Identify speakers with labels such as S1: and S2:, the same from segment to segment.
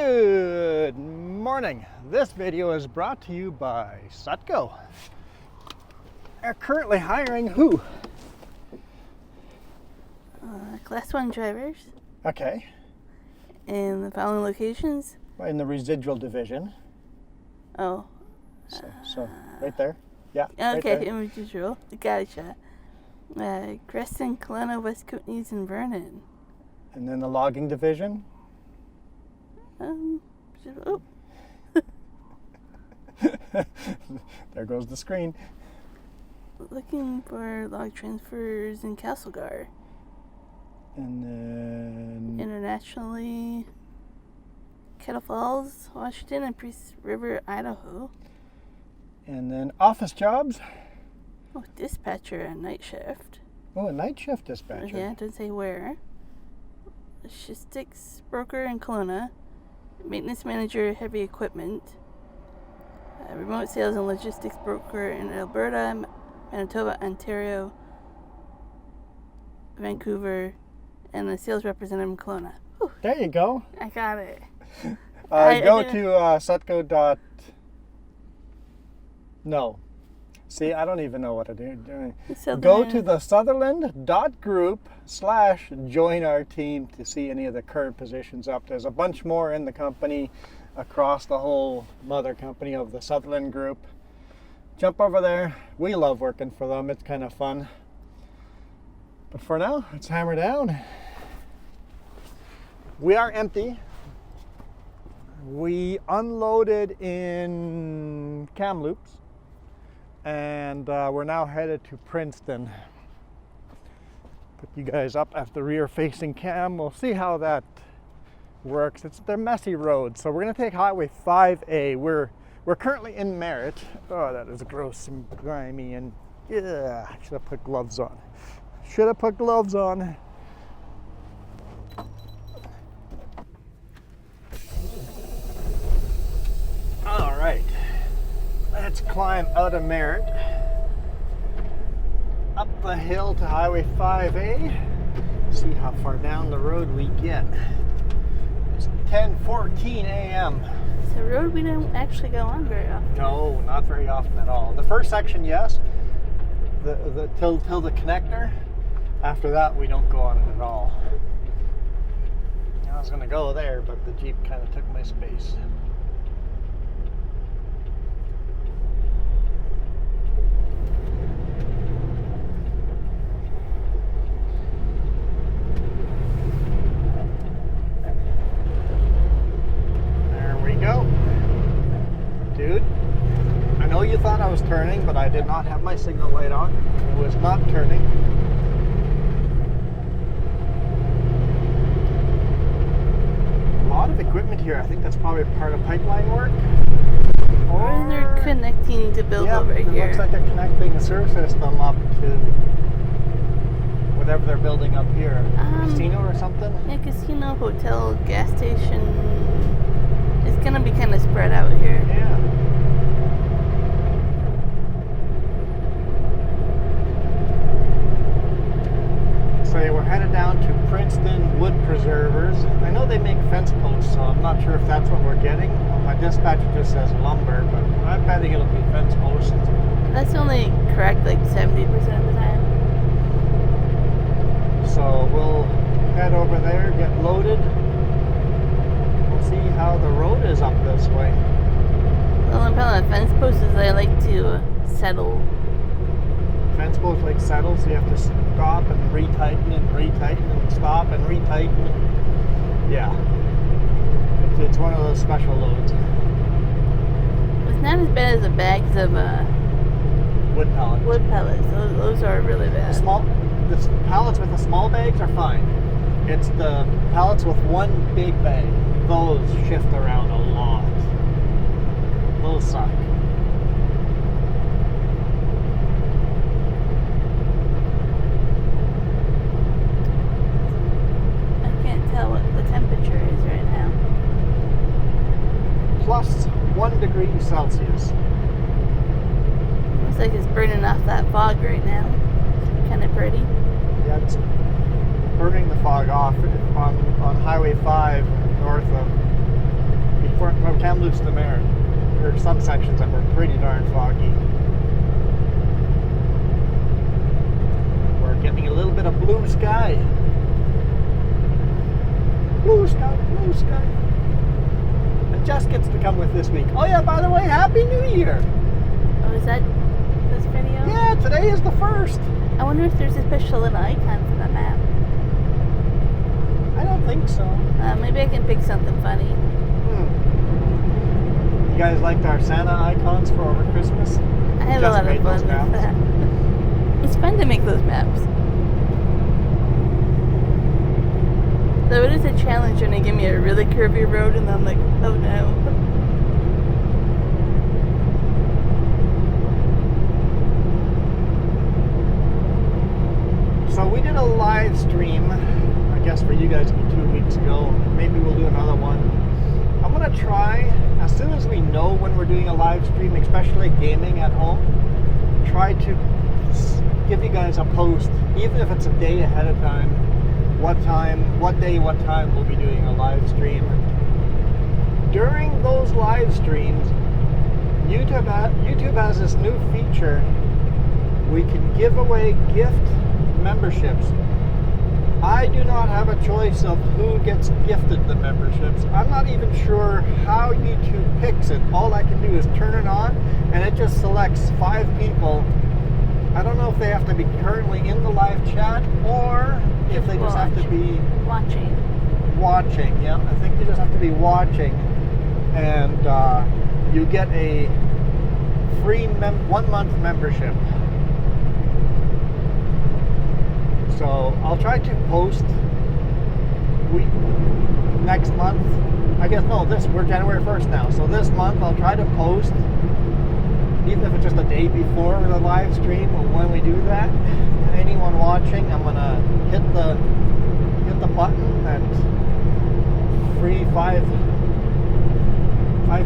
S1: Good morning. This video is brought to you by Sutco. Are currently hiring who?
S2: Class 1 drivers
S1: Okay.
S2: in the following locations.
S1: In the residual division.
S2: Oh.
S1: So right there. Yeah. Right
S2: Okay,
S1: there.
S2: in residual. Gotcha. Princeton, Kelowna, West Kootenays, and Vernon.
S1: And then the logging division.
S2: Oh.
S1: There goes the screen.
S2: Looking for log transfers in Castlegar.
S1: And then
S2: Internationally, Kettle Falls, Washington, and Priest River, Idaho.
S1: and then office jobs.
S2: Oh, dispatcher and night shift.
S1: Oh, a night shift dispatcher.
S2: Yeah, it doesn't say where. Logistics broker in Kelowna. Maintenance manager, heavy equipment. Remote sales and logistics broker in Alberta, Manitoba, Ontario, Vancouver, and a sales representative in Kelowna. Whew,
S1: There you go.
S2: I got it.
S1: Go to Sutco. No. See, I don't even know what to do. Go to the Sutherland.group/join our team to see any of the current positions up. There's a bunch more in the company across the whole mother company of the Sutherland Group. Jump over there. We love working for them. It's kind of fun. But for now, let's hammer down. We are empty. We unloaded in Kamloops. And we're now headed to Princeton. Put you guys up at the rear facing cam. We'll see how that works. They're messy roads. So we're gonna take Highway 5A. We're currently in Merritt. Oh, that is gross and grimy and yeah, I should have put gloves on. All right. Let's climb out of Merritt, up the hill to Highway 5A, see how far down the road we get. It's 10:14 a.m.
S2: It's a road we don't actually go on very often.
S1: No, not very often at all. The first section, yes, till the connector. After that, we don't go on it at all. I was going to go there, but the Jeep kind of took my space. Dude, I know you thought I was turning, but I did not have my signal light on. It was not turning. A lot of equipment here. I think that's probably part of pipeline work.
S2: Or they're connecting to build over
S1: it
S2: here.
S1: Looks like they're connecting the sewer system up to whatever they're building up here. Casino or something?
S2: Yeah, casino, hotel, gas station. It's gonna be kind of spread out here.
S1: Yeah. So we're headed down to Princeton Wood Preservers. I know they make fence posts, so I'm not sure if that's what we're getting. My dispatcher just says lumber, but I'm betting it'll be fence posts.
S2: That's only correct like 70% of the time.
S1: So we'll head over there, get loaded. See how the road is up this way.
S2: The only problem with fence posts is they like to settle.
S1: Fence posts like settle, so you have to stop and retighten and stop and retighten. Yeah. It's one of those special loads.
S2: It's not as bad as the bags of
S1: Wood pallets.
S2: Wood pellets. Those are really bad.
S1: The pallets with the small bags are fine. It's the pallets with one big bag. Those shift around a lot. Those suck.
S2: I can't tell what the temperature is right now.
S1: Plus 1 degree Celsius.
S2: Looks like it's burning off that fog right now. Kind of pretty.
S1: Yeah, it's burning the fog off on Highway 5 north of from Kamloops to Merritt. There are some sections that were pretty darn foggy. We're getting a little bit of blue sky. Blue sky, blue sky. And Jess gets to come with this week. Oh yeah, by the way, Happy New Year!
S2: Oh, is that this video?
S1: Yeah, today is the 1st.
S2: I wonder if there's a special little icon for the map.
S1: I don't think so.
S2: Maybe I can pick something funny.
S1: You guys liked our Santa icons for over Christmas?
S2: I had a lot of fun with that. It's fun to make those maps. Though it is a challenge when they give me a really curvy road and I'm like, oh no.
S1: So we did a live stream, I guess for you guys 2 weeks ago. Maybe we'll do another one. I'm gonna try, as soon as we know when we're doing a live stream, especially gaming at home, try to give you guys a post, even if it's a day ahead of time, what day, what time we'll be doing a live stream. During those live streams, YouTube has this new feature. We can give away gift memberships. I do not have a choice of who gets gifted the memberships. I'm not even sure how YouTube picks it. All I can do is turn it on and it just selects 5 people. I don't know if they have to be currently in the live chat or if they just have to be
S2: watching.
S1: Yeah, I think you just have to be watching, and you get a free 1-month membership. So I'll try to post next month. I guess no, we're January 1st now. So this month I'll try to post, even if it's just a day before the live stream or when we do that. Anyone watching, I'm gonna hit the button and free 5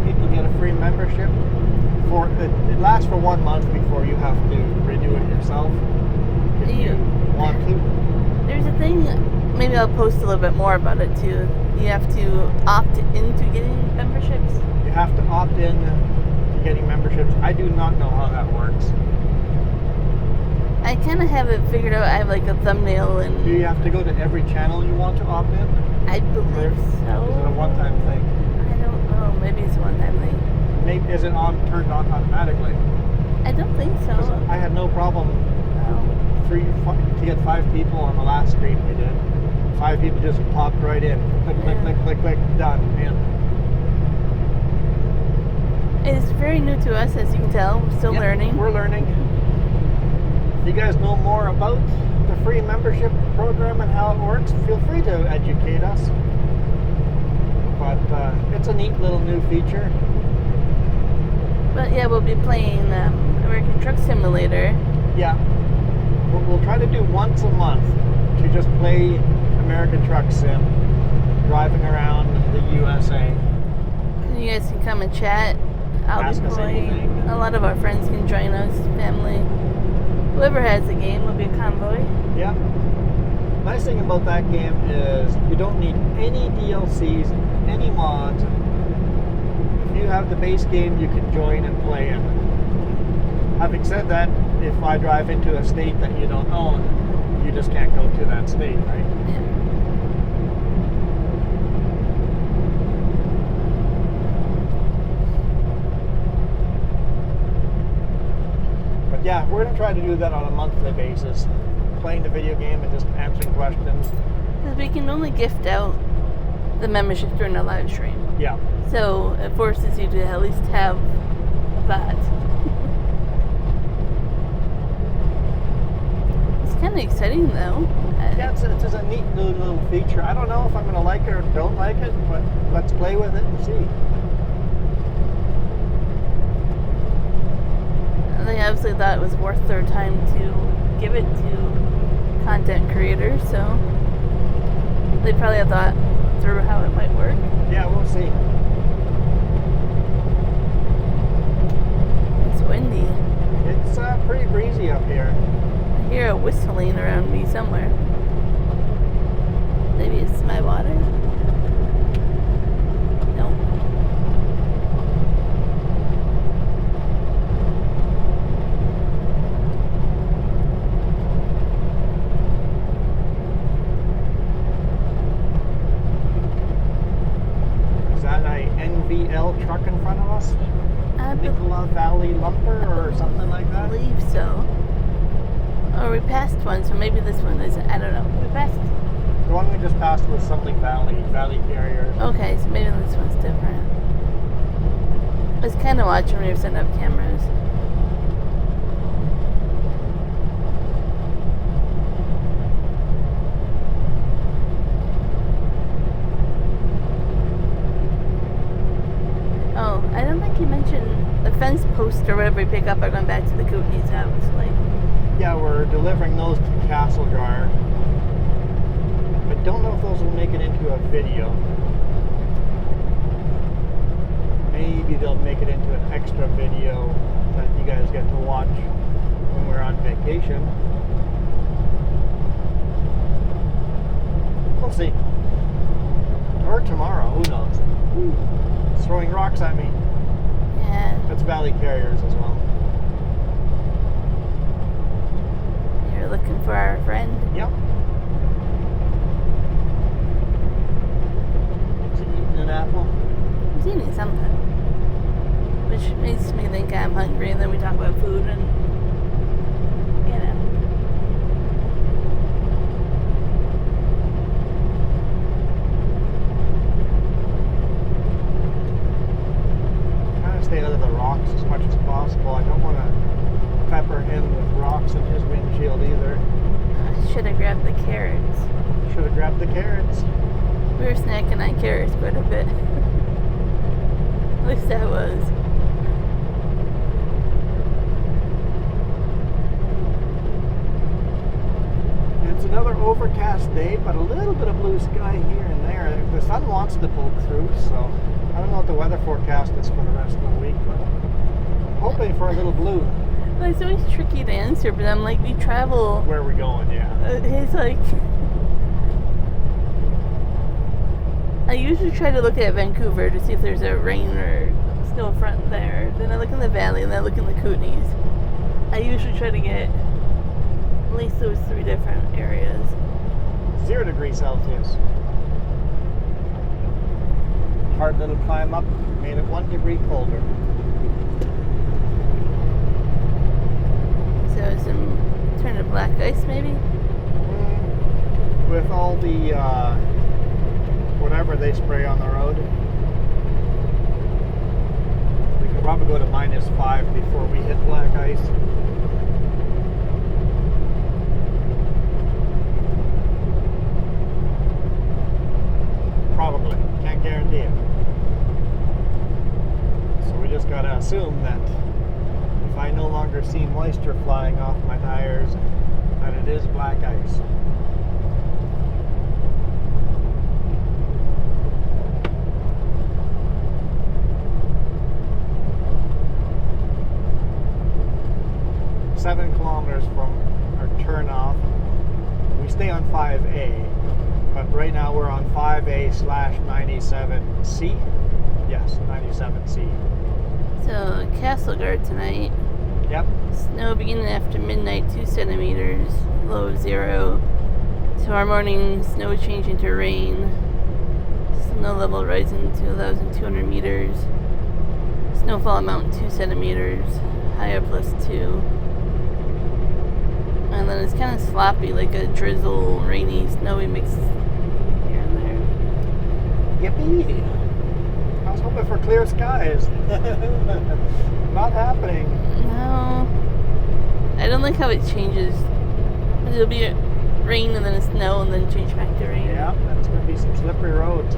S1: people get a free membership. It lasts for 1 month before you have to renew it yourself. If you want to.
S2: There's a thing, maybe I'll post a little bit more about it too. You have to opt into getting memberships.
S1: You have to opt in to getting memberships. I do not know how that works.
S2: I kind of have it figured out. I have like a thumbnail and...
S1: Do you have to go to every channel you want to opt in?
S2: I believe so.
S1: Is it a one-time thing?
S2: I don't know. Maybe it's a one-time thing.
S1: Maybe is it turned on automatically?
S2: I don't think so.
S1: I had no problem to get 5 people on the last stream we did. 5 people just popped right in. Click, done, in.
S2: It's very new to us, as you can tell. We're still learning.
S1: We're learning. If you guys know more about the free membership program and how it works, feel free to educate us. But it's a neat little new feature.
S2: But yeah, we'll be playing American Truck Simulator.
S1: Yeah. We'll try to do once a month to just play American Truck Sim, driving around the USA.
S2: You guys can come and chat. I'll
S1: Ask
S2: be
S1: us
S2: playing.
S1: anything.
S2: A lot of our friends can join us, family. Whoever has the game will be a convoy.
S1: Yeah. Nice thing about that game is you don't need any DLCs, any mods. If you have the base game, you can join and play it. Having said that, if I drive into a state that you don't own, you just can't go to that state, right?
S2: Yeah.
S1: But yeah, we're going to try to do that on a monthly basis. Playing the video game and just answering questions.
S2: Because we can only gift out the membership during the live stream.
S1: Yeah.
S2: So it forces you to at least have that. It's kind of exciting though.
S1: Yeah, it's a neat little feature. I don't know if I'm going to like it or don't like it, but let's play with it and see.
S2: They obviously thought it was worth their time to give it to content creators, so they probably have thought through how it might work.
S1: Yeah, we'll see.
S2: It's windy.
S1: It's pretty breezy up here.
S2: I hear a whistling around me somewhere. Maybe it's my water? No.
S1: Restless? Nicola Valley Lumber or something like
S2: I
S1: that?
S2: believe so. Or we passed one, so maybe this one isn't. I don't know. We passed.
S1: The one we just passed was something Valley Carrier.
S2: Okay, so maybe this one's different. I was kind of watching when we were setting up cameras. Oh, I don't think you mentioned the fence posts or whatever we pick up are going back to the Kootenai's house. Like,
S1: Yeah, we're delivering those to Castlegar. I don't know if those will make it into a video. Maybe they'll make it into an extra video that you guys get to watch when we're on vacation. We'll see. Or tomorrow, who knows? Ooh, it's throwing rocks at me.
S2: yeah,
S1: That's Valley Carriers as well.
S2: you're looking for our friend.
S1: Yep. Is he eating an apple?
S2: He's eating something. Which makes me think I'm hungry, and then we talk about food, and you know.
S1: Trying to stay out of the rocks as much as possible. I don't want to pepper him with rocks in his windshield either.
S2: I should have grabbed the carrots.
S1: Should have grabbed the carrots.
S2: We were snacking on carrots quite a bit. At least I was.
S1: It's another overcast day, but a little bit of blue sky here and there. The sun wants to poke through, so I don't know what the weather forecast is for the rest of the week, but I'm hoping for a little blue.
S2: Well, it's always tricky to answer, but I'm like, we travel.
S1: Where are we going? Yeah.
S2: He's like. I usually try to look at Vancouver to see if there's a rain or snow front there. Then I look in the valley, and then I look in the Kootenays. I usually try to get at least those three different areas.
S1: 0 degrees Celsius. Hard little climb up made it 1 degree colder.
S2: So some turn to black ice maybe?
S1: With all the whatever they spray on the road, we could probably go to -5 before we hit black ice. Probably. Can't guarantee it. So we just gotta assume that if I no longer see moisture flying off my tires, that it is black ice. Seven kilometers from our turn off. We stay on 5A, but right now we're on 5A/97C. Yes, 97C.
S2: So Castlegar tonight.
S1: Yep.
S2: Snow beginning after midnight, 2 centimeters, low of 0. Tomorrow morning, snow changing to rain. Snow level rising to 1,200 meters. Snowfall amount 2 centimeters, high of +2. And then it's kind of sloppy, like a drizzle, rainy, snowy mix here and there.
S1: Yippee! I was hoping for clear skies. Not happening.
S2: No. I don't like how it changes. It'll be rain and then snow and then change back to rain.
S1: Yeah, that's going to be some slippery roads.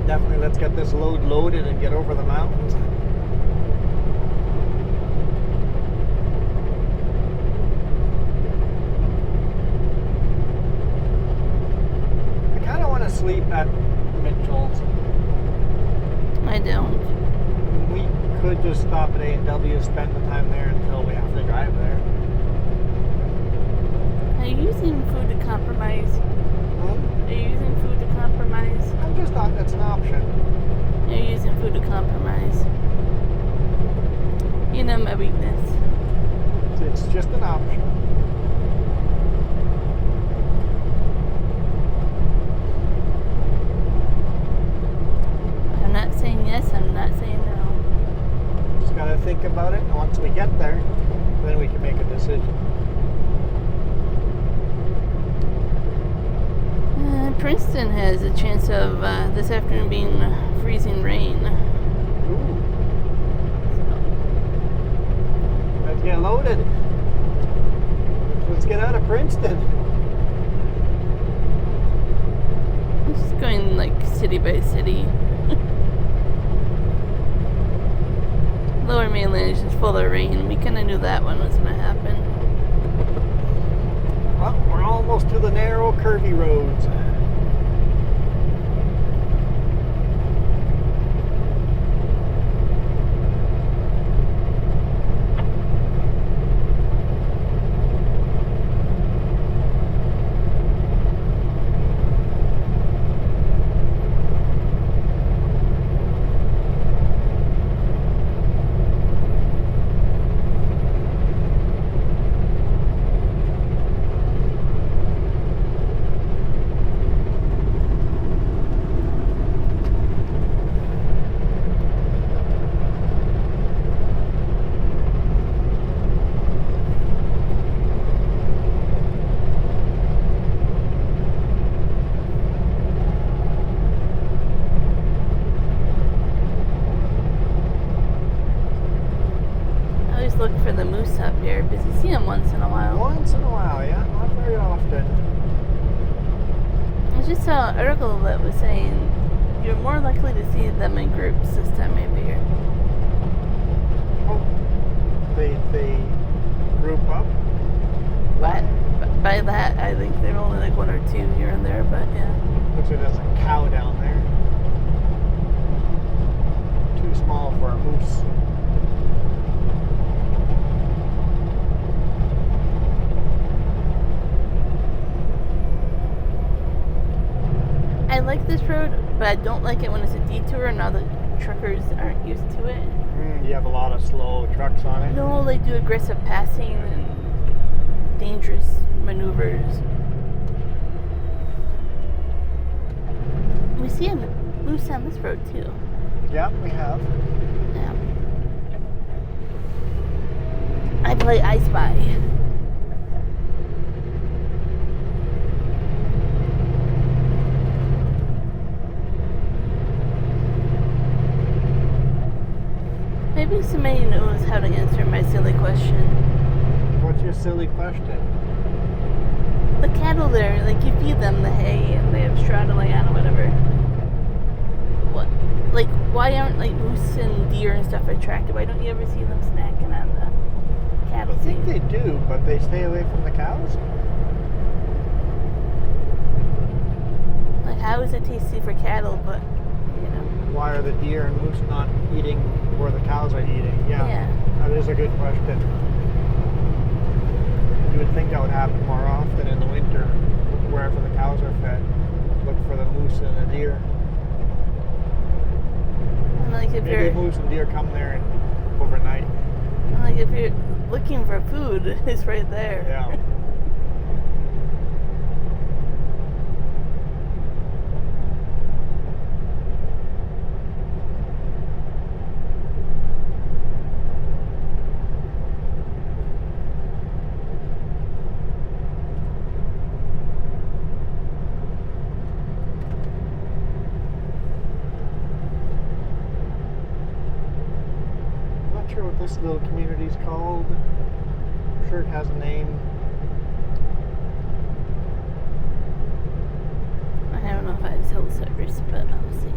S1: Definitely let's get this load loaded and get over the mountains. I kind of want to sleep at Mitchell's.
S2: I don't.
S1: We could just stop at A&W, spend the time there until we have to drive there.
S2: Are you using food to compromise?
S1: Hmm?
S2: Are you using food to compromise?
S1: I'm just not, that's an option.
S2: You're using food to compromise. You know my weakness.
S1: It's just an option. about it. And once we get there, then we can make a decision.
S2: Princeton has a chance of this afternoon being freezing rain.
S1: Ooh. Let's get loaded. Let's get out of Princeton.
S2: I'm just going like city by city. Lower mainland is just full of rain. We kind of knew that one was going to happen.
S1: Well, we're almost to the narrow, curvy roads.
S2: Look for the moose up here because you see them once in a while.
S1: Once in a while, yeah, not very often.
S2: I just saw an article that was saying you're more likely to see them in groups this time of year.
S1: Oh, they group up?
S2: By that, I think they're only like one or two here and there, but yeah.
S1: Looks like there's a cow down there. Too small for a moose.
S2: I like this road, but I don't like it when it's a detour and now the truckers aren't used to it.
S1: You have a lot of slow trucks on it.
S2: No, they do aggressive passing and dangerous maneuvers. We see a moose on this road too.
S1: Yeah, we have.
S2: Yeah. I play I Spy. Maybe somebody knows how to answer my silly question.
S1: What's your silly question?
S2: The cattle there, like you feed them the hay and they have straw to lay on or whatever. What? Like, why aren't like moose and deer and stuff attracted? Why don't you ever see them snacking on the cattle?
S1: I think they do, but they stay away from the cows.
S2: Like, how is it tasty for cattle, but you know?
S1: Why are the deer and moose not eating where the cows are eating? Yeah. That is a good question. You would think that would happen more often in the winter, wherever the cows are fed. Look for the moose and the deer.
S2: And like if
S1: Maybe moose and deer come there and overnight.
S2: And like if you're looking for food, it's right there.
S1: Yeah. What this little community is called. I'm sure it has a name.
S2: I don't know if I have cell service, but I'll see.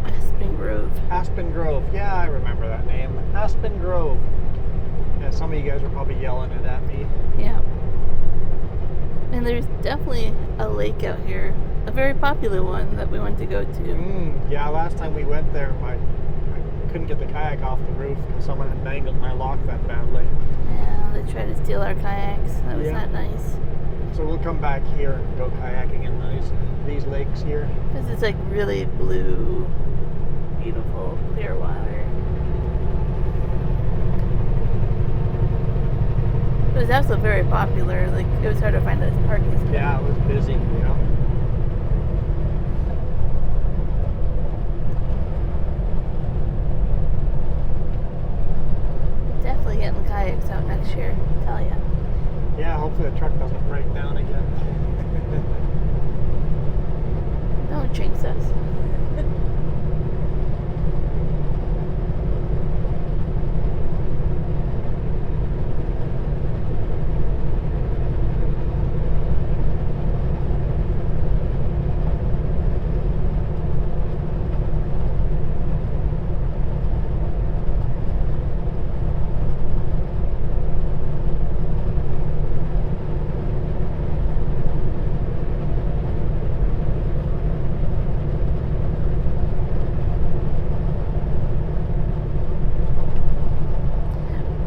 S2: Aspen Grove.
S1: Aspen Grove. Yeah, I remember that name. Aspen Grove. Yeah, some of you guys are probably yelling it at me.
S2: Yeah. And there's definitely a lake out here, a very popular one that we want to go to.
S1: Yeah, last time we went there, I couldn't get the kayak off the roof because someone had mangled my lock that badly.
S2: Yeah, they tried to steal our kayaks. That was not nice.
S1: So we'll come back here and go kayaking in these lakes here.
S2: Because it's like really blue, beautiful, clear water. It was also very popular. Like, it was hard to find a parking spot.
S1: Yeah, it was busy, you know.
S2: this year, I tell ya.
S1: Yeah, hopefully the truck doesn't break down again.
S2: Don't jinx us.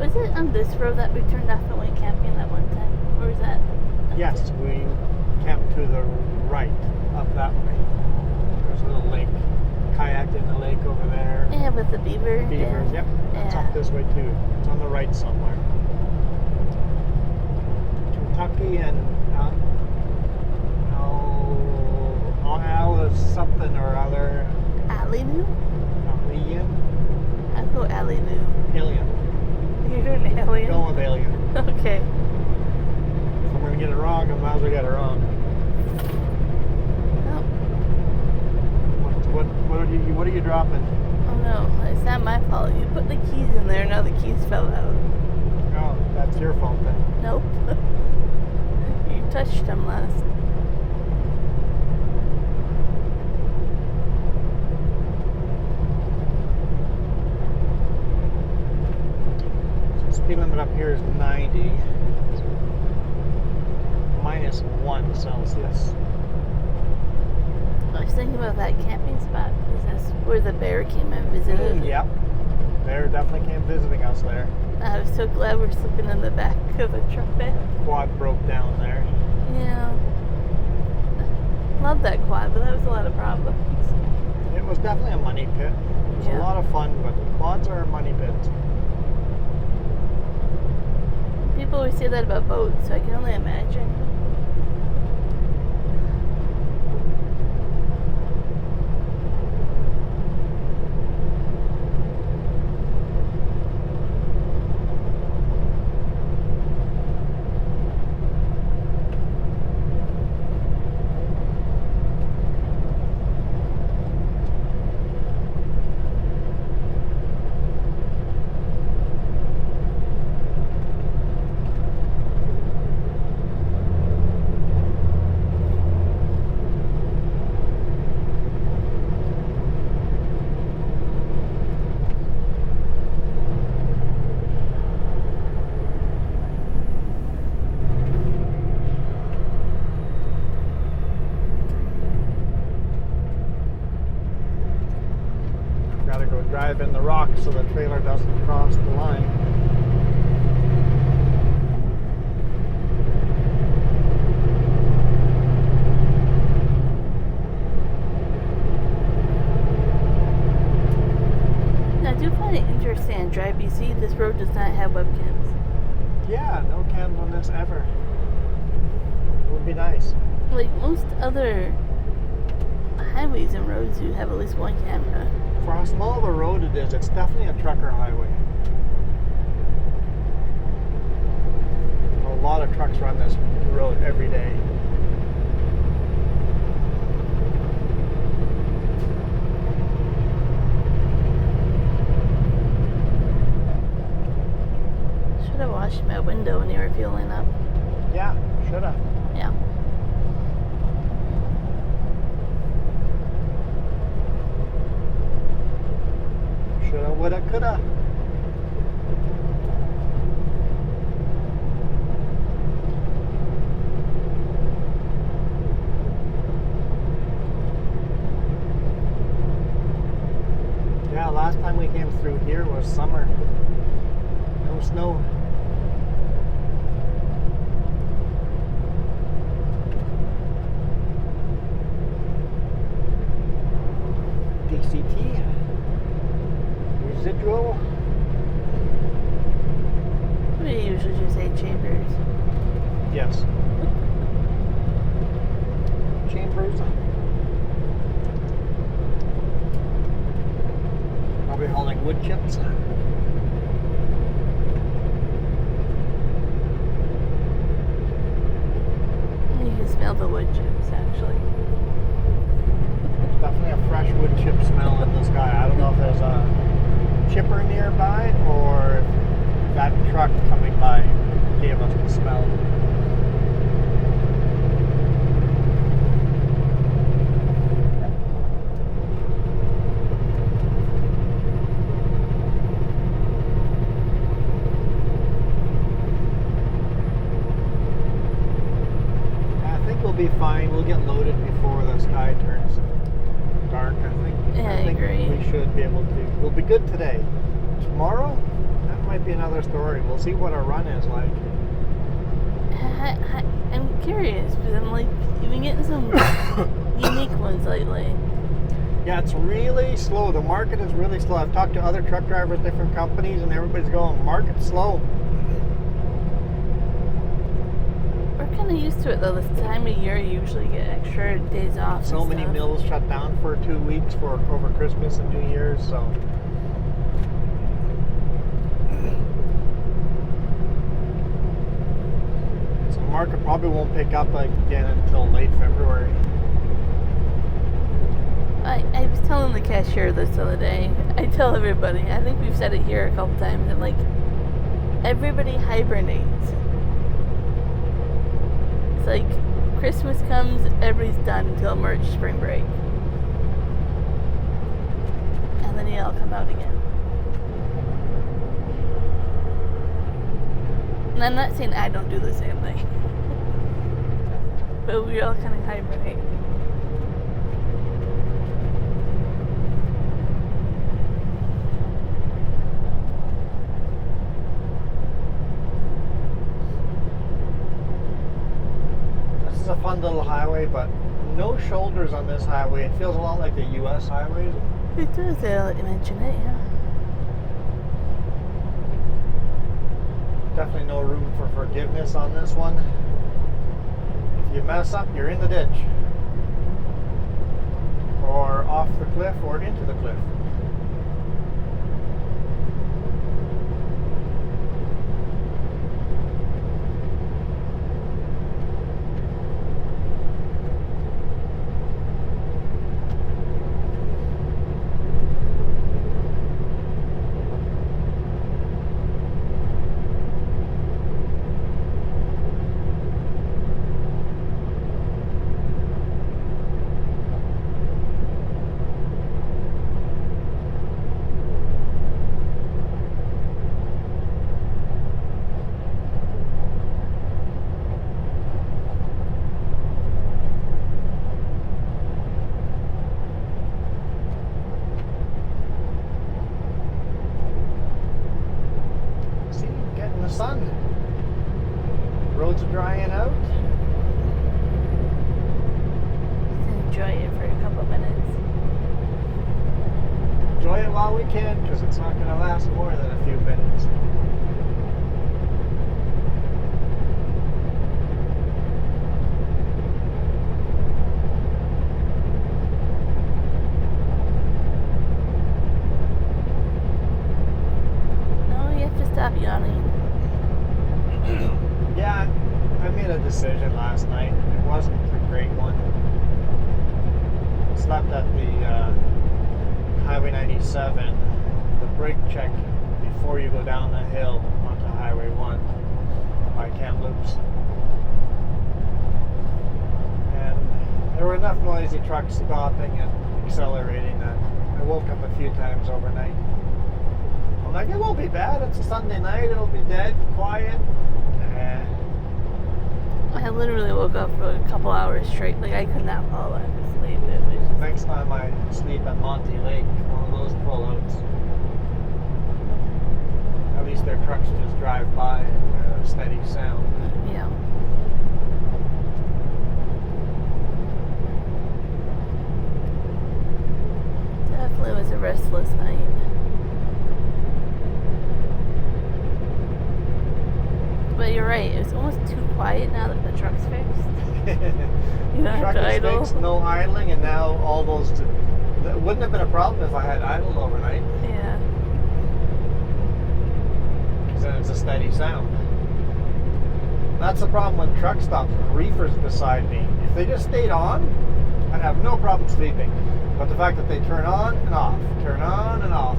S2: Was it on this road that we turned off and went camping that one time? Or was that?
S1: Yes, we camped to the right, up that way. There's a little lake. Kayaked in the lake over there.
S2: Yeah, with the beaver.
S1: Beavers, yep. It's up this way too. It's on the right somewhere. Kentucky and Al is something or other.
S2: Alinu?
S1: Alien?
S2: I'll go Alinu.
S1: Alien.
S2: You're doing alien?
S1: Going with alien.
S2: Okay.
S1: If I'm gonna get it wrong, I might as well get it wrong.
S2: Oh.
S1: What are you dropping?
S2: Oh no, it's not my fault. You put the keys in there, now the keys fell out.
S1: Oh, that's your fault then.
S2: Nope. You touched them last.
S1: Speed limit up here is 90. -1 Celsius.
S2: I was thinking about that camping spot. Is this where the bear came and visited?
S1: Yep. Bear definitely came visiting us there.
S2: I was so glad we're sleeping in the back of the truck bed.
S1: Quad broke down there.
S2: Yeah. Love that quad, but that was a lot of problems.
S1: It was definitely a money pit. It was a lot of fun, but quads are a money pit.
S2: People always say that about boats, so I can only imagine.
S1: Gotta go drive in the rock so the trailer doesn't cross the line.
S2: Now, I do find it interesting on Drive BC, this road does not have webcams.
S1: Yeah, no cams on this ever. It would be nice.
S2: Like most other highways and roads, you have at least one camera.
S1: For how small of a road it is, it's definitely a trucker highway. A lot of trucks run this road every day.
S2: Should have washed my window when you were fueling up.
S1: Yeah, shoulda.
S2: Yeah.
S1: Shoulda, woulda, coulda. Yeah, last time we came through here was summer. No snow. DCT. Residual.
S2: We usually just say chambers.
S1: Yes. Chambers. Probably hauling wood chips. fine. We'll get loaded before the sky turns dark, I think.
S2: Yeah,
S1: I think
S2: I agree.
S1: we should be able to. We'll be good today. Tomorrow, that might be another story. We'll see what our run is like.
S2: I'm curious, because I'm like, you've been getting some unique ones lately.
S1: Yeah, it's really slow. The market is really slow. I've talked to other truck drivers, different companies, and everybody's going, market's slow.
S2: We're kind of used to it, though. This time of year, you usually get extra days off.
S1: So
S2: and
S1: many
S2: stuff.
S1: mills shut down for 2 weeks over Christmas and New Year's, so. So the market probably won't pick up again until late February.
S2: I was telling the cashier this the other day. I tell everybody, I think we've said it here a couple times, I'm like, everybody hibernates. It's like, Christmas comes, everybody's done until March spring break. And then you all come out again. And I'm not saying I don't do the same thing. But we all kind of hibernate.
S1: This is a fun little highway, but no shoulders on this highway. It feels a lot like the U.S. highways.
S2: It does, now that you mention it, yeah.
S1: Definitely no room for forgiveness on this one. If you mess up, you're in the ditch. Or off the cliff or into the cliff. Sun. Roads are drying out.
S2: Enjoy it for a couple minutes.
S1: Enjoy it while we can, because it's not going to last more than a few minutes.
S2: No, you have to stop yawning.
S1: Yeah, I made a decision last night. It wasn't a great one. Slept at the Highway 97, the brake check before you go down the hill onto Highway 1 by Kamloops. And there were enough noisy trucks stopping and accelerating that I woke up a few times overnight. I'm like, it won't be bad. It's a Sunday night. It'll be dead, quiet.
S2: I literally woke up for a couple hours straight. Like, I could not fall back to sleep. It was just...
S1: Next time I sleep at Monty Lake, one of those pullouts. At least their trucks just drive by at a steady sound.
S2: Yeah. Definitely was a restless night. But you're right, it was almost too quiet now that the truck's fixed. You don't have to idle.
S1: Fixed, no idling, and now all those... That wouldn't have been a problem if I had idled overnight.
S2: Yeah.
S1: Because then it's a steady sound. That's the problem when truck stops with reefers beside me. If they just stayed on, I'd have no problem sleeping. But the fact that they turn on and off,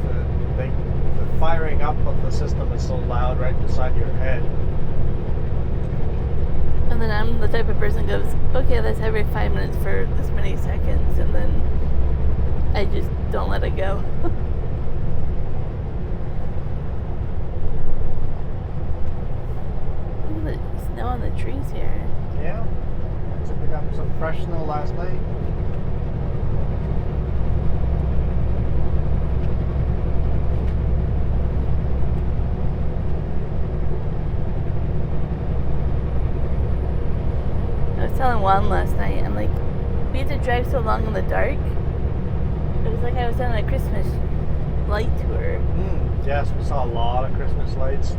S1: the firing up of the system is so loud right beside your head.
S2: And then I'm the type of person who goes, okay, that's every 5 minutes for this many seconds, and then I just don't let it go. Look at the snow on the trees here.
S1: Yeah. It's a We got some fresh snow last night.
S2: I was telling Juan last night, I'm like, we had to drive so long in the dark. It was like I was on a Christmas light tour.
S1: Yes, we saw a lot of Christmas lights.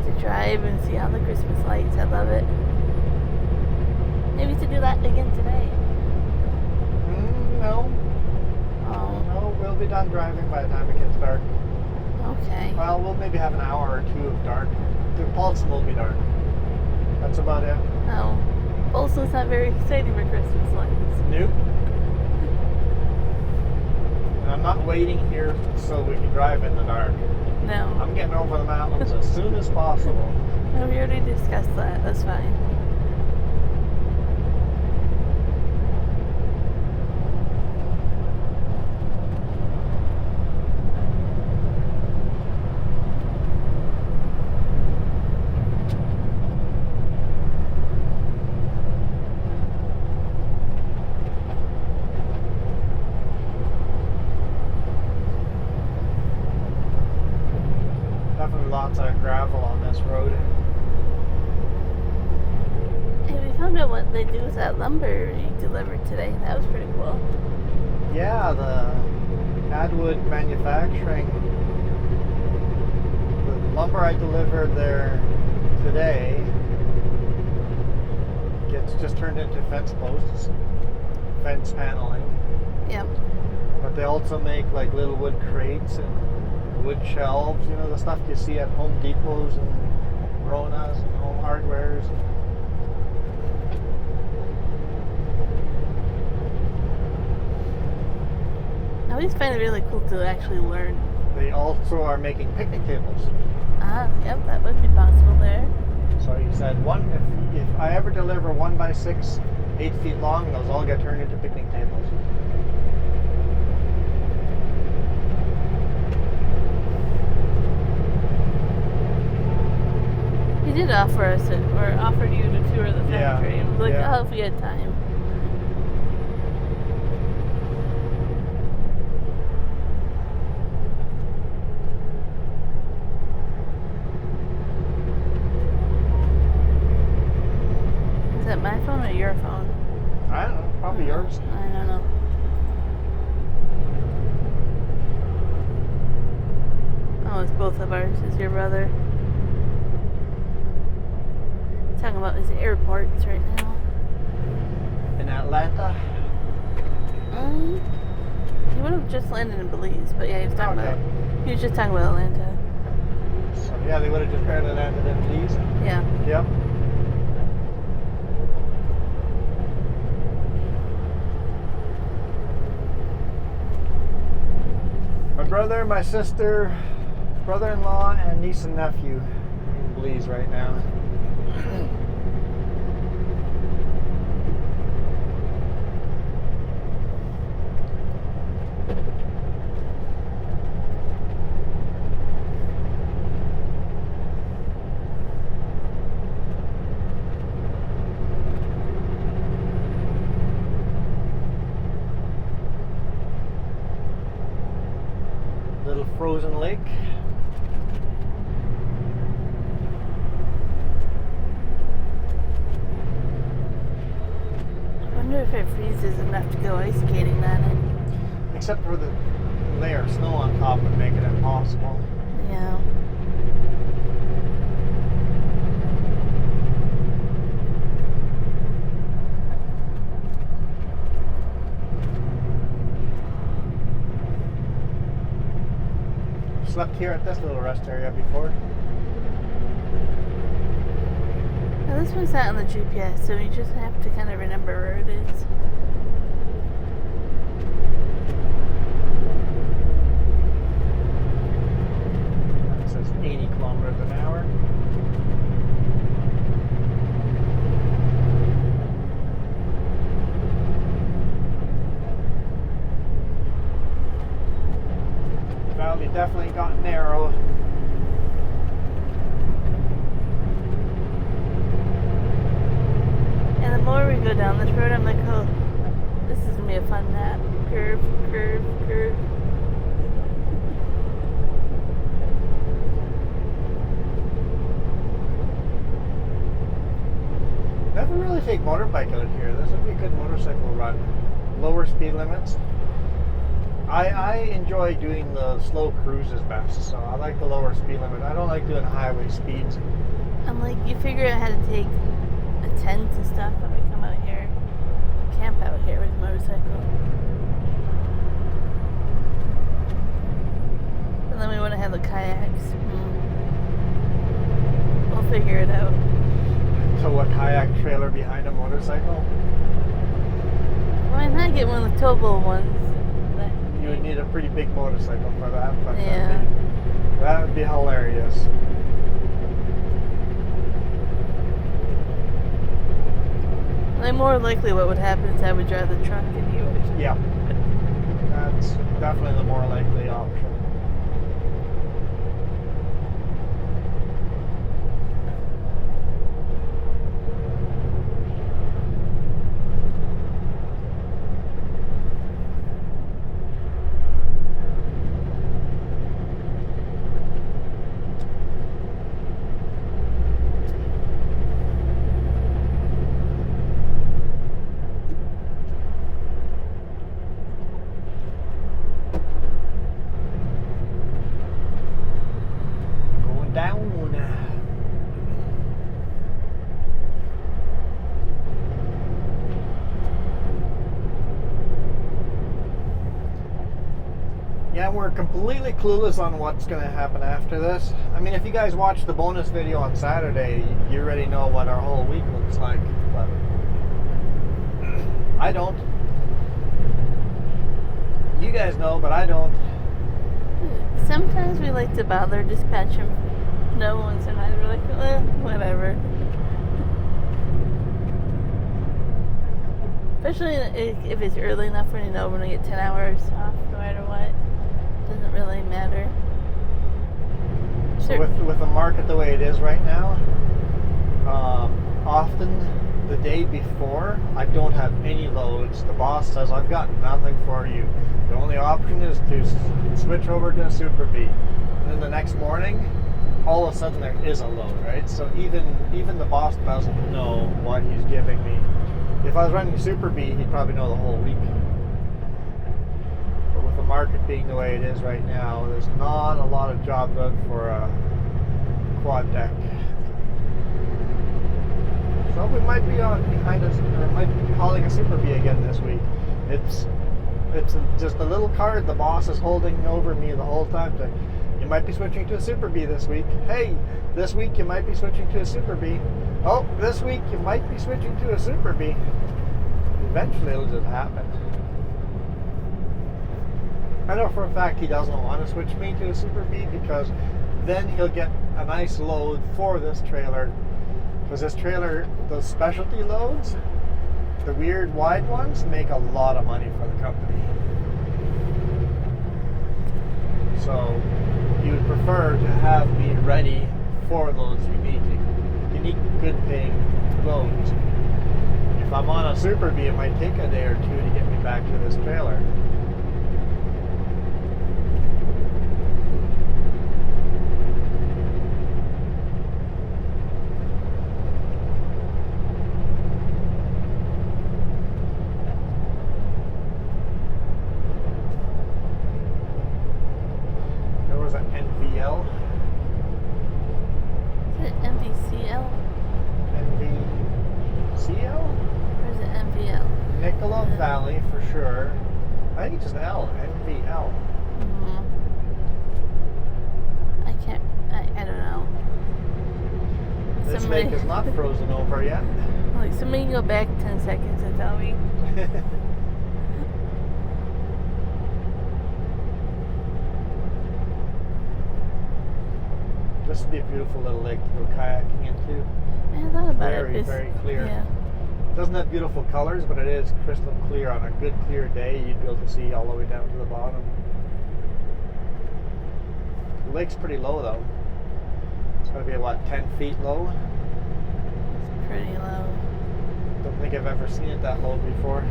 S2: To drive and see all the Christmas lights. I love it. Maybe to do that again today.
S1: No.
S2: Oh.
S1: No, we'll be done driving by the time it gets dark.
S2: Okay.
S1: Well, we'll maybe have an hour or two of dark. The Paulson will be dark. That's about it.
S2: Oh. Bolson's not very exciting for Christmas lights.
S1: Nope. And I'm not waiting here so we can drive in the dark.
S2: No.
S1: I'm getting over the mountains as soon as possible.
S2: No, we already discussed that. That's fine.
S1: Definitely lots of gravel on this road.
S2: Hey, we found out what they do with that lumber you delivered today. That was pretty cool.
S1: Yeah, the Adwood manufacturing. The lumber I delivered there today gets just turned into fence posts, fence paneling.
S2: Yep.
S1: But they also make like little wood crates and wood shelves, you know, the stuff you see at Home Depots and Rona's and Home Hardwares.
S2: I always find it really cool to actually learn.
S1: They also are making picnic tables.
S2: Ah, yep, that would be possible there.
S1: So you said if I ever deliver 1x6, 8 feet long, those all get turned into picnic tables.
S2: He did offer us it, or offered you to tour the factory, and was like,
S1: yeah.
S2: oh, if we had time. Is that my phone or your phone?
S1: I don't know, probably yours.
S2: I don't know. Oh, it's both of ours. It's your brother. Talking about his airports right now.
S1: In Atlanta.
S2: He would have just landed in Belize, but yeah, he was talking
S1: Okay.
S2: about. He was just talking about Atlanta.
S1: So yeah, they would have just barely landed in Belize.
S2: Yeah.
S1: Yep. My brother, my sister, brother-in-law, and niece and nephew in Belize right now. Little frozen lake.
S2: I wonder if it freezes enough to go ice skating on it.
S1: Except for the layer of snow on top would make it impossible.
S2: Yeah.
S1: Slept here at this little rest area before.
S2: Now this one's not on the GPS, so you just have to kind of remember where it is.
S1: It says 80 kilometers an hour. Valley definitely got narrow.
S2: fun nap. Curve, curve, curve.
S1: Never really take motorbike out here. This would be a good motorcycle run. Lower speed limits. I enjoy doing the slow cruises best, so I like the lower speed limit. I don't like doing highway speeds.
S2: I'm like, you figure out how to take a tent and stuff when we come out here, camp out here with a motorcycle. And then we want to have the kayaks. We'll figure it out.
S1: So a kayak trailer behind a motorcycle?
S2: Why not get one of the towable ones?
S1: You would need a pretty big motorcycle for that, but
S2: Yeah.
S1: that would be hilarious.
S2: Like, more likely what would happen is I would drive the truck and you would.
S1: Yeah. That's definitely the more likely option. Yeah, we're completely clueless on what's going to happen after this. I mean, if you guys watched the bonus video on Saturday, you already know what our whole week looks like. But I don't. You guys know, but I don't.
S2: Sometimes we like to bother dispatching no ones, and we're like, whatever. Especially if it's early enough when you know we're going to get 10 hours off no matter what. Doesn't really matter.
S1: So with the market the way it is right now, often the day before I don't have any loads. The boss says, I've got nothing for you. The only option is to switch over to a Super B. And then the next morning, all of a sudden there is a load, right? So even the boss doesn't know what he's giving me. If I was running Super B, he'd probably know the whole week. But with the market being the way it is right now, there's not a lot of jobs out for a quad deck. So we might be behind us, or might be hauling a Super B again this week. It's just a little card the boss is holding over me the whole time. You might be switching to a Super B this week. Hey, this week you might be switching to a Super B. Oh, this week you might be switching to a Super B. Eventually it'll just happen. I know for a fact he doesn't want to switch me to a Super B because then he'll get a nice load for this trailer. Because this trailer, those specialty loads, the weird wide ones, make a lot of money for the company. So he would prefer to have me ready for those unique, good paying loads. If I'm on a Super B, it might take a day or two to get me back to this trailer. There was an NVL.
S2: Is it MVCL?
S1: NVCL?
S2: Or is it MVL?
S1: Nicola Valley for sure. I think it's just L. NVL.
S2: Mm-hmm. I don't know.
S1: This
S2: Somebody-
S1: lake is not frozen over yet.
S2: Like, somebody can go back 10 seconds and tell me.
S1: This would be a beautiful little lake to go kayaking into.
S2: I thought about
S1: Very,
S2: it.
S1: very clear.
S2: Yeah.
S1: It doesn't have beautiful colors, but it is crystal clear. On a good clear day, you'd be able to see all the way down to the bottom. The lake's pretty low though. It's got to be what, 10 feet low?
S2: It's pretty low.
S1: Don't think I've ever seen it that low before.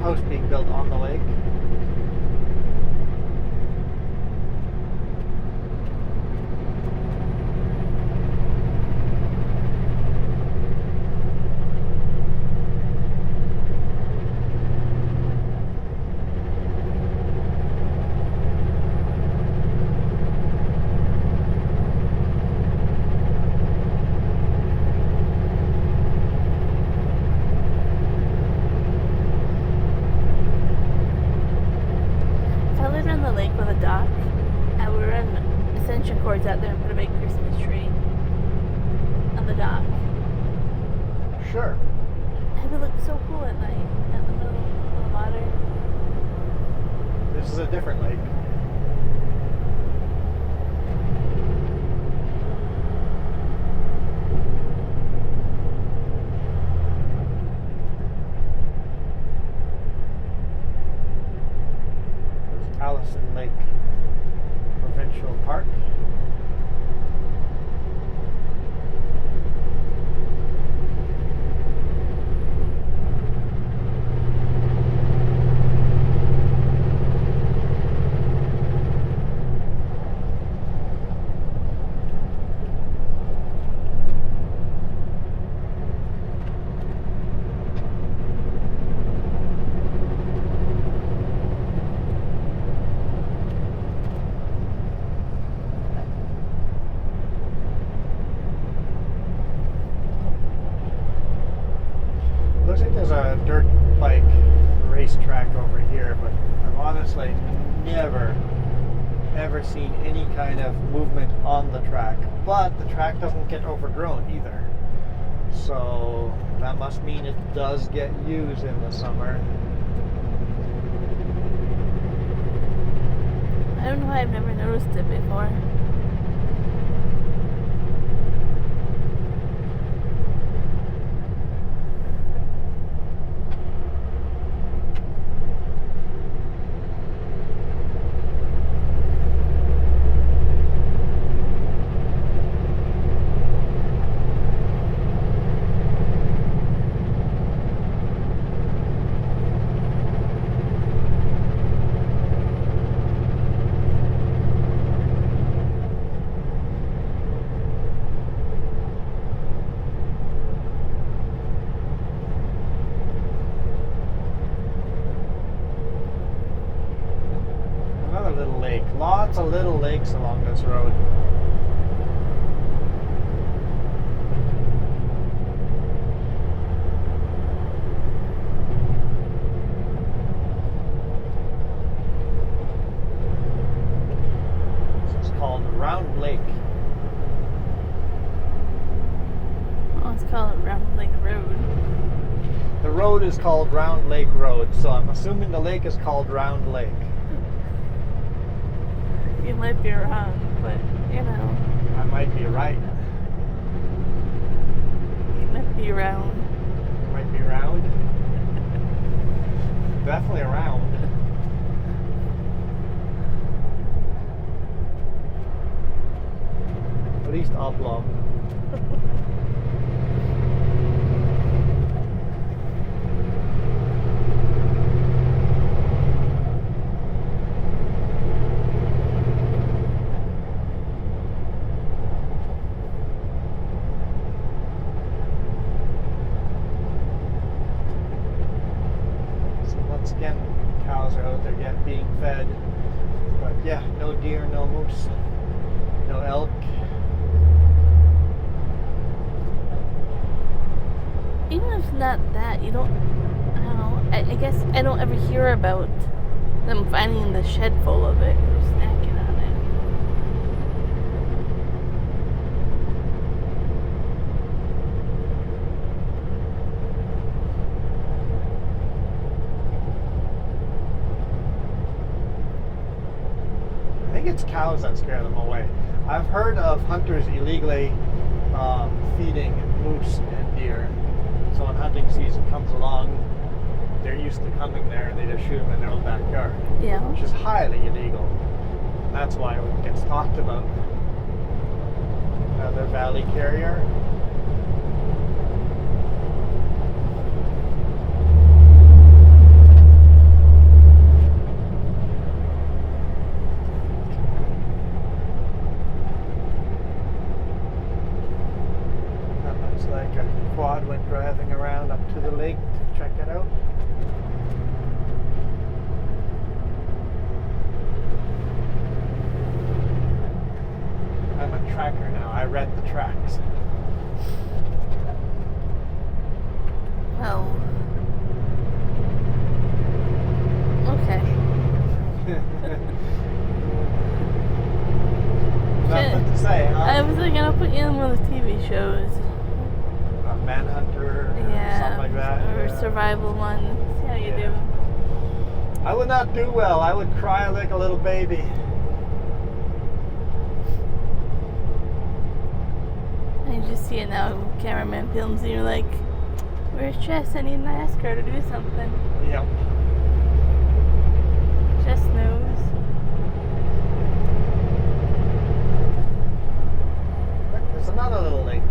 S1: house being built on the lake.
S2: Out there and put a big Christmas tree on the dock.
S1: Sure.
S2: It would look so cool at night in the middle of the water.
S1: This is a different lake. There's Allison Lake Provincial Park. Looks like there's a dirt bike racetrack over here, but I've honestly never ever seen any kind of movement on the track. But the track doesn't get overgrown either. So that must mean it does get used in the summer.
S2: I don't know why I've never noticed it before.
S1: Lots of little lakes along this road. This is called Round Lake.
S2: Oh, it's called Round Lake Road.
S1: The road is called Round Lake Road, so I'm assuming the lake is called Round Lake.
S2: You might be wrong, but you know.
S1: I might be right.
S2: You might be round.
S1: Might be round. Definitely round. At least oblong. Again, cows are out there being fed, but yeah, no deer, no moose, no elk.
S2: Even if not that, you don't, I don't know, I guess I don't ever hear about them finding the shed full of it or snacking on it.
S1: I think it's cows that scare them away. I've heard of hunters illegally feeding moose and deer. So when hunting season comes along, they're used to coming there and they just shoot them in their own backyard.
S2: Yeah.
S1: Which is highly illegal. And that's why it gets talked about. Another valley carrier. it out. I'm a tracker now. I read the tracks.
S2: Well, okay.
S1: Nothing to say, huh?
S2: I was like, I'll put you in one of the TV shows.
S1: A Manhunter or something like that.
S2: Or a survival one. See how you do.
S1: I would not do well. I would cry like a little baby.
S2: And you just see it now, cameraman films and you're like, where's Jess? I need to ask her to do something.
S1: Yep.
S2: Jess knows.
S1: Look, there's another little lake.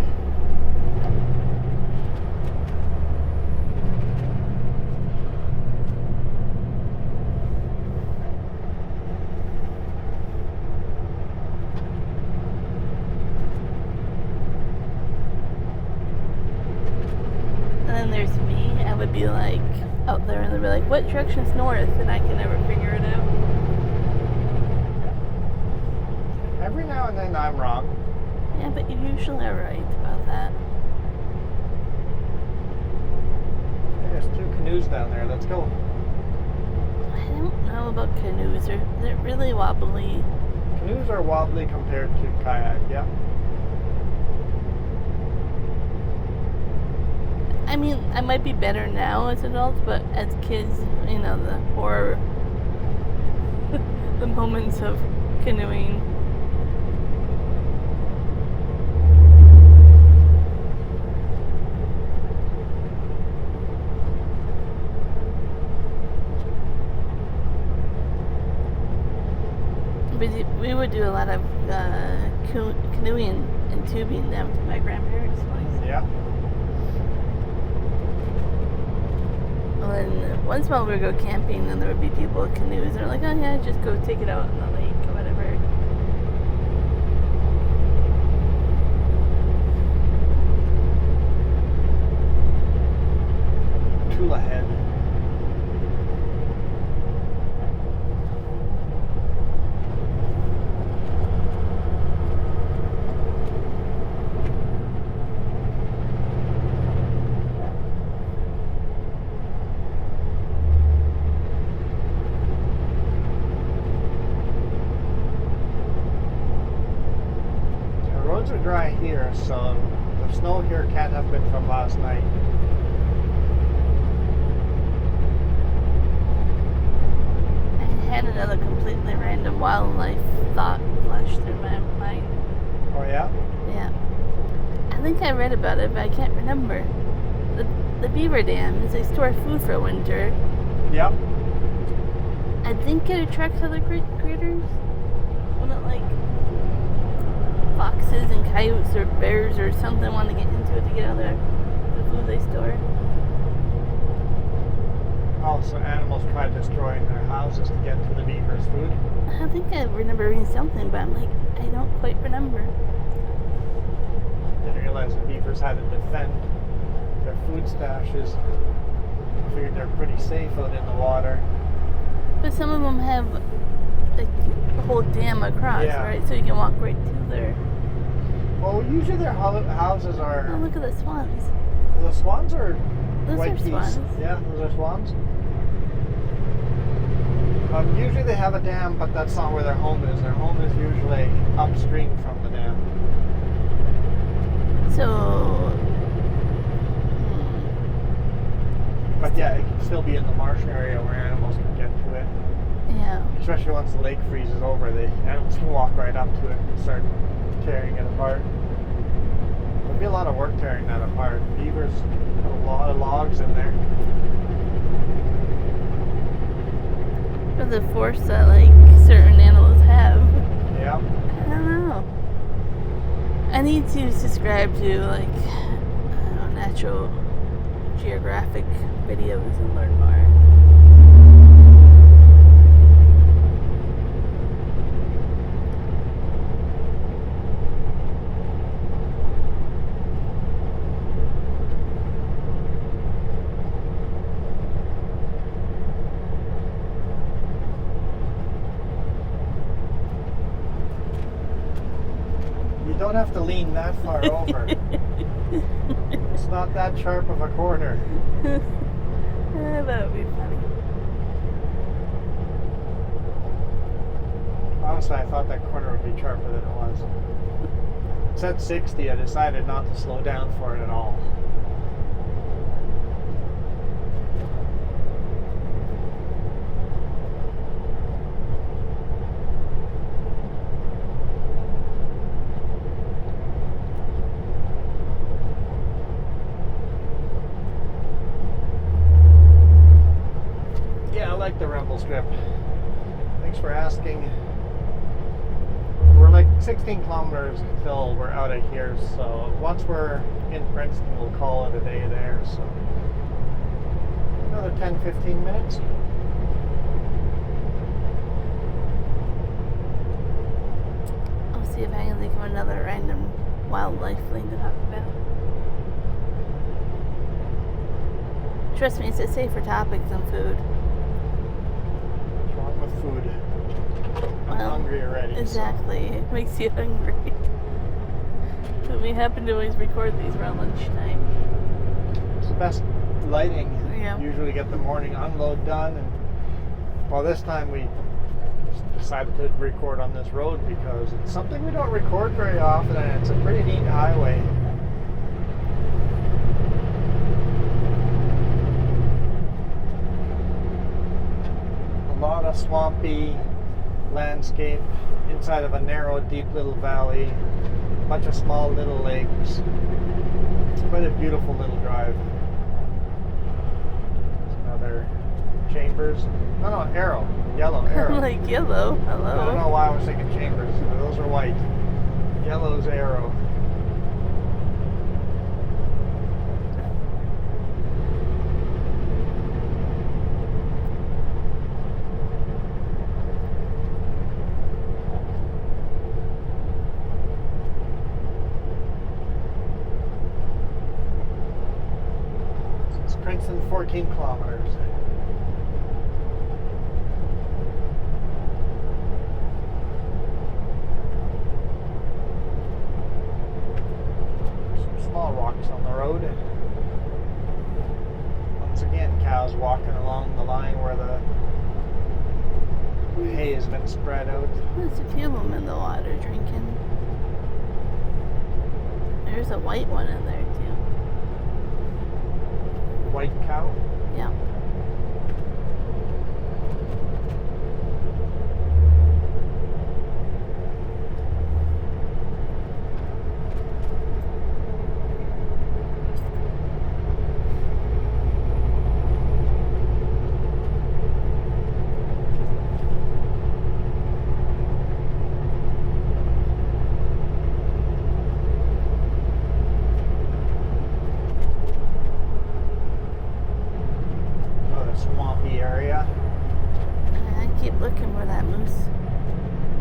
S2: And then there's me. I would be like out there and they'd be like, what direction's north? And I can never figure it out.
S1: Every now and then I'm wrong.
S2: Yeah, but you usually are right about that.
S1: There's 2 canoes down there. Let's go.
S2: I don't know about canoes. They're really wobbly.
S1: Canoes are wobbly compared to kayak, yeah.
S2: I mean, I might be better now as adults, but as kids, you know, the horror, the moments of canoeing. We would do a lot of canoeing and tubing down to my grandparents' place.
S1: Yeah.
S2: And once in a while we would go camping and there would be people with canoes and they're like, oh yeah, just go take it out in the lake or whatever.
S1: Tula Head. Are dry here, so the snow here can't have been from last night.
S2: I had another completely random wildlife thought flash through my mind.
S1: Oh yeah?
S2: Yeah. I think I read about it, but I can't remember. The beaver dams, they store food for winter.
S1: Yep.
S2: I think it attracts other critters. When it like foxes and coyotes or bears or something want to get into it to get out of the food they store.
S1: Also, animals try destroying their houses to get to the beavers' food.
S2: I think I remember reading something, but I'm like, I don't quite remember.
S1: Didn't realize the beavers had to defend their food stashes. I figured they're pretty safe out in the water.
S2: But some of them have like a whole dam across,
S1: Yeah.
S2: right? So you can walk right to their...
S1: Well, usually their houses are...
S2: Oh, look at the swans.
S1: The swans are
S2: Those
S1: white
S2: are
S1: geese.
S2: swans.
S1: Yeah, those are swans. Usually they have a dam, but that's not where their home is. Their home is usually upstream from the dam.
S2: So...
S1: But yeah, it can still be in the marsh area where animals can get to it.
S2: Yeah.
S1: Especially once the lake freezes over, the animals can walk right up to it and start tearing it apart. There'll be a lot of work tearing that apart. Beavers put a lot of logs in there.
S2: For the force that like certain animals have.
S1: Yeah.
S2: I don't know. I need to subscribe to like Natural Geographic videos and learn more.
S1: have to lean that far over. It's not that sharp of a corner.
S2: That would be funny.
S1: Honestly, I thought that corner would be sharper than it was. It's at 60. I decided not to slow down for it at all. Yeah, I like the rumble strip. Thanks for asking. We're like 16 kilometers until we're out of here, so once we're in Princeton, we'll call it a day there. So another 10-15 minutes.
S2: I'll see if I can think of another random wildlife thing to talk about. Trust me, it's a safer topic than food.
S1: What's wrong with food? I'm hungry already.
S2: Exactly. It makes you hungry. But we happen to always record these around lunchtime.
S1: It's the best lighting.
S2: Yeah.
S1: Usually get the morning unload done, and well, this time we decided to record on this road because it's something we don't record very often, and it's a pretty neat highway. A lot of swampy landscape inside of a narrow, deep little valley, a bunch of small little lakes. It's quite a beautiful little drive. There's another Chambers. No, Arrow. Yellow, Arrow.
S2: Like yellow. Hello.
S1: I don't know why I was thinking Chambers. Those are white. Yellow's Arrow. Princeton, 14 kilometers. Some small rocks on the road. Once again, cows walking along the line where the hay has been spread out.
S2: There's a few of them in the water drinking. There's a white one in there too.
S1: White cow?
S2: Yeah.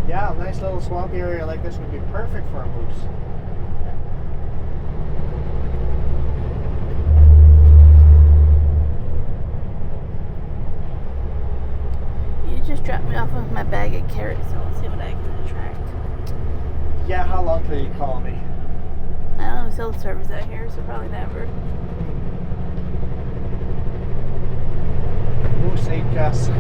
S1: Yeah, a nice little swampy area like this would be perfect for a moose.
S2: You just dropped me off with my bag of carrots, so I'll see what I can attract.
S1: Yeah, how long till you call me?
S2: I don't know, cell service out here, so probably never.
S1: Moose HS.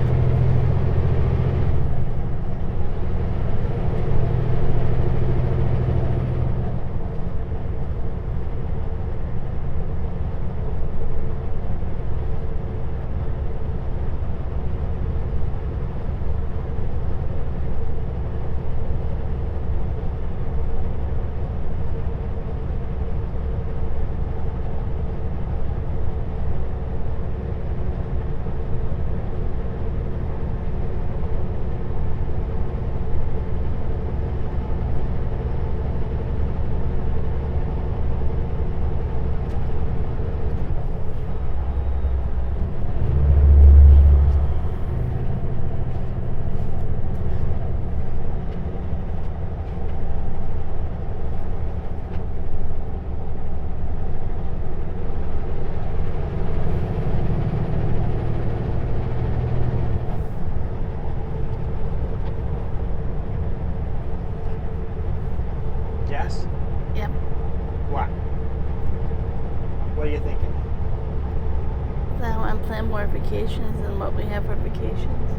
S2: have more vacations than what we have for vacations.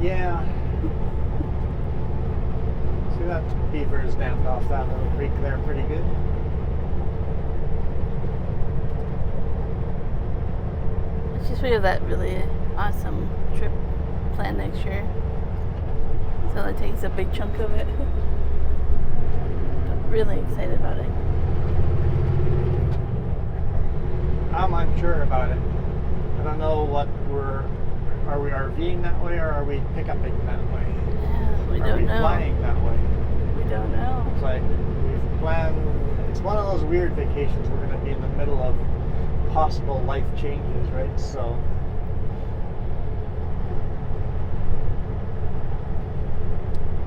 S1: Yeah. See, that beaver's dammed off that little creek there pretty good.
S2: It's just we have that really awesome trip planned next year. So that takes a big chunk of it. But really excited about it.
S1: I'm unsure about it. I don't know what are we RVing that way or are we pickupping that way?
S2: Yeah, we
S1: are
S2: don't
S1: we
S2: know.
S1: flying that way?
S2: We don't know.
S1: It's like we've planned, it's one of those weird vacations. We're going to be in the middle of possible life changes, right? So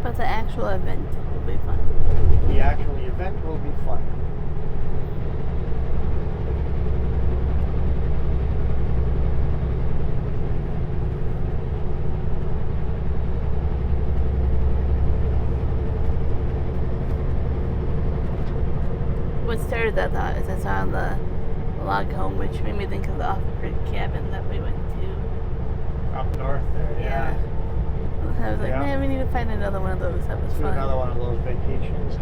S2: But the actual event will be fun.
S1: the actual event will be fun.
S2: What started that thought is I saw the log home, which made me think of the off-grid cabin that we went to.
S1: Up north there, yeah.
S2: I was like,
S1: Yeah.
S2: man, we need to find another one of those. That was
S1: Let's do
S2: fun.
S1: another one of those vacations.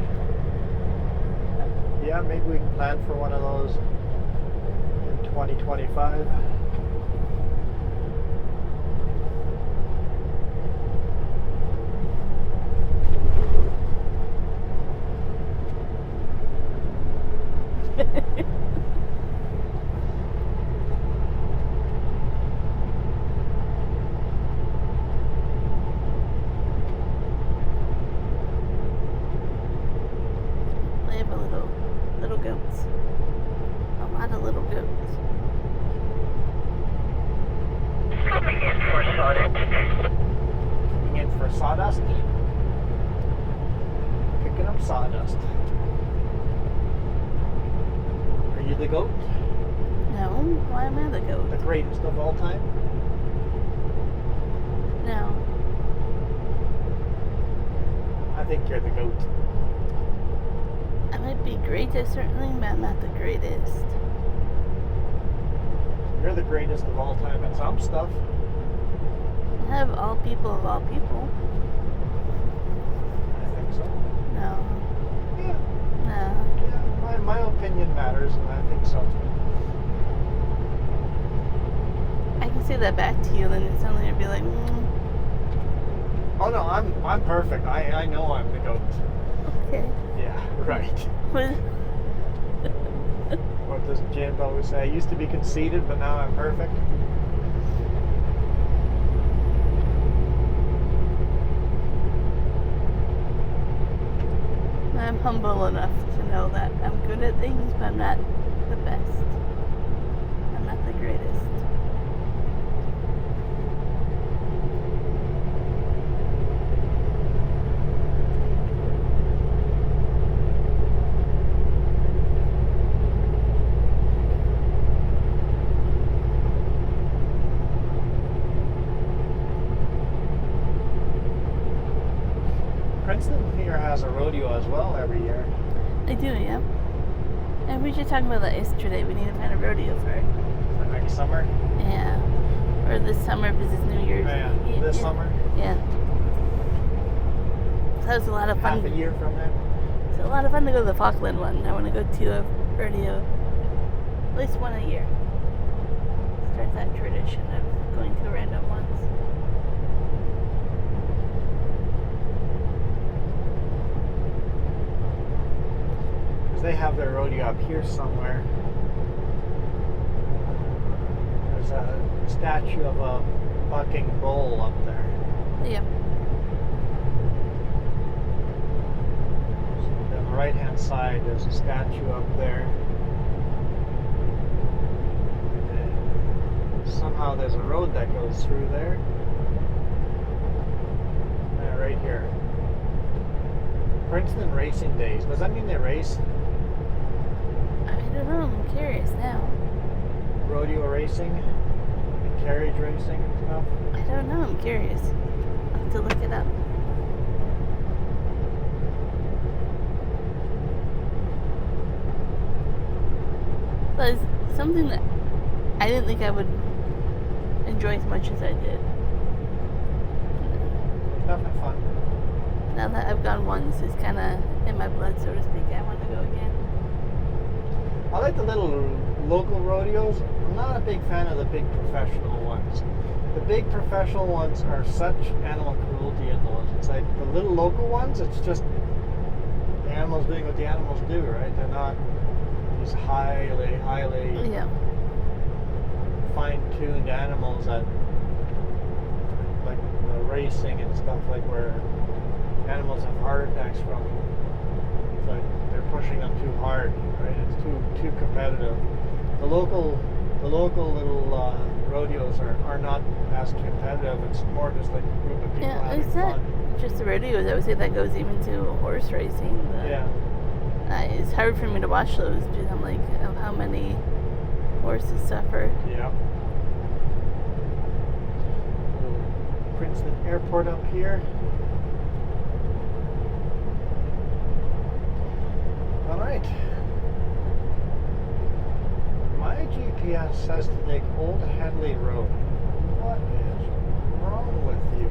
S1: Yeah, maybe we can plan for one of those in 2025.
S2: They have a little goats. A lot of little goats.
S3: Coming in for sawdust.
S1: Coming in for sawdust. Picking up sawdust. Are you the goat?
S2: No, why am I the goat?
S1: The greatest of all time?
S2: No.
S1: I think you're the goat.
S2: I might be great at certain things, but I'm not the greatest.
S1: You're the greatest of all time at some stuff.
S2: I have all people of all people.
S1: I think so.
S2: No.
S1: Yeah.
S2: No.
S1: Yeah, my opinion matters, and I think so.
S2: I can say that back to you, then suddenly you'll be like,
S1: Oh no, I'm perfect. I know I'm the goat.
S2: okay.
S1: Yeah, right.
S2: What?
S1: What does Jan always say? I used to be conceited, but now I'm perfect.
S2: I'm humble enough to know that I'm good at things, but I'm not the best. I'm not the greatest.
S1: Princeton here has a rodeo as well every year.
S2: I do, yeah. And we were just talking about that yesterday. We need to find a rodeo for it.
S1: For next summer.
S2: Yeah. Or this summer because it's New Year's.
S1: Yeah, this summer.
S2: Yeah. So that was a lot of fun.
S1: Half a year from now.
S2: It's a lot of fun to go to the Falkland one. I want to go to a rodeo at least one a year. Start that tradition of going to random ones.
S1: Because they have their rodeo up here somewhere. There's a statue of a bucking bull up there.
S2: Yeah.
S1: So on the right hand side there's a statue up there. And then somehow there's a road that goes through there. Yeah, right here. Princeton Racing Days. Does that mean they race?
S2: I don't know. I'm curious now.
S1: Rodeo racing? And carriage racing and stuff?
S2: I don't know. I'm curious. I'll have to look it up. But it's something that I didn't think I would enjoy as much as I did.
S1: Definitely fun.
S2: Now that I've gone once, it's kind of in my blood, so to speak. I want to go again.
S1: I like the little local rodeos. I'm not a big fan of the big professional ones. The big professional ones are such animal cruelty in those. It's like the little local ones, it's just the animals doing what the animals do, right? They're not these highly
S2: Yeah.
S1: fine-tuned animals that, like the racing and stuff, like where animals have heart attacks from. It's like they're pushing them too hard, right? It's too competitive. The local little rodeos are not as competitive. It's more just like a group of people having
S2: it's not
S1: fun.
S2: just the rodeos. I would say that goes even to horse racing.
S1: Yeah.
S2: It's hard for me to watch those because I'm like, of how many horses suffer.
S1: Yeah. Princeton Airport up here. All right. My GPS says to take Old Headley Road. What is wrong with you?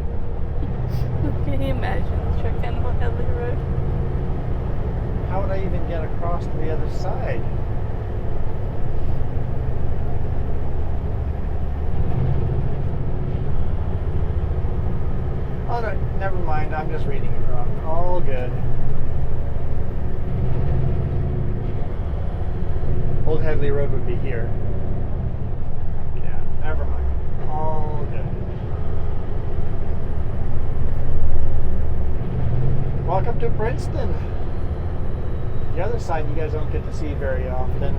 S2: Can you imagine the truck on Old Headley Road?
S1: How would I even get across to the other side? Oh no, never mind. I'm just reading it wrong. All good. Old Headley Road would be here. Yeah, never mind. All good. Welcome to Princeton. The other side you guys don't get to see very often.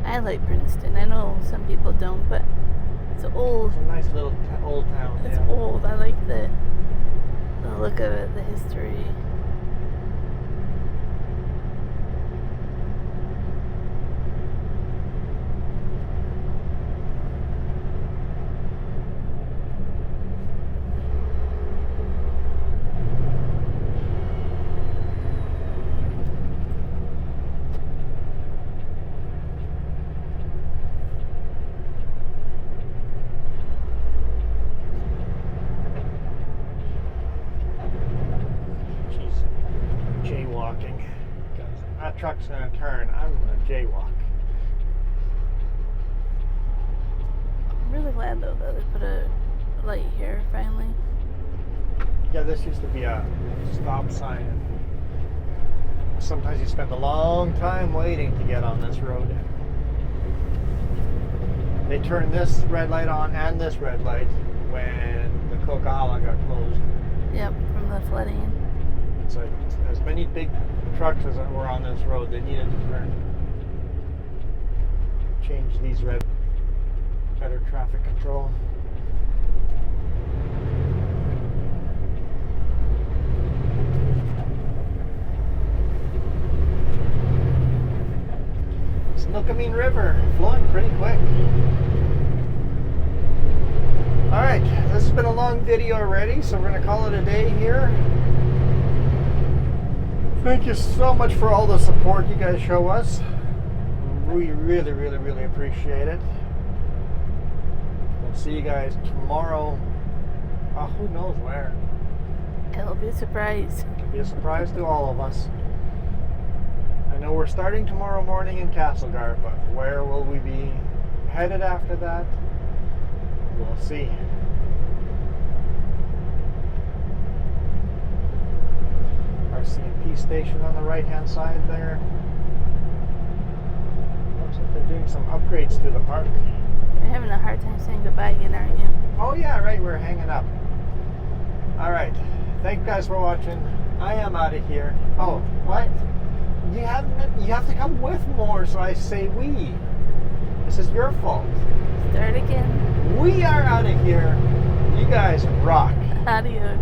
S2: I like Princeton. I know some people don't, but it's old.
S1: It's a nice little old town.
S2: It's
S1: yeah.
S2: old. I like the look of it, the history.
S1: That truck's gonna turn. I'm gonna jaywalk.
S2: I'm really glad though that they put a light here finally.
S1: Yeah, this used to be a stop sign. Sometimes you spend a long time waiting to get on this road. They turned this red light on and this red light when the Coquihalla got closed.
S2: Yep, from the flooding.
S1: It's like as many big trucks as were on this road, they needed to turn. Change these red, better traffic control. Snoqualmie River flowing pretty quick. Alright, this has been a long video already, so we're going to call it a day here. Thank you so much for all the support you guys show us. We really appreciate it. We'll see you guys tomorrow. Who knows where?
S2: It'll be a surprise.
S1: It'll be a surprise to all of us. I know we're starting tomorrow morning in Castlegar, but where will we be headed after that? We'll see. Our CMP station on the right hand side there. Looks like they're doing some upgrades to the park.
S2: You're having a hard time saying goodbye again, aren't you?
S1: Oh yeah, right, we're hanging up. Alright, thank you guys for watching. I am out of here. Oh, what? You have to come with more, so I say we. This is your fault.
S2: Start again.
S1: We are out of here. You guys rock.
S2: Adios.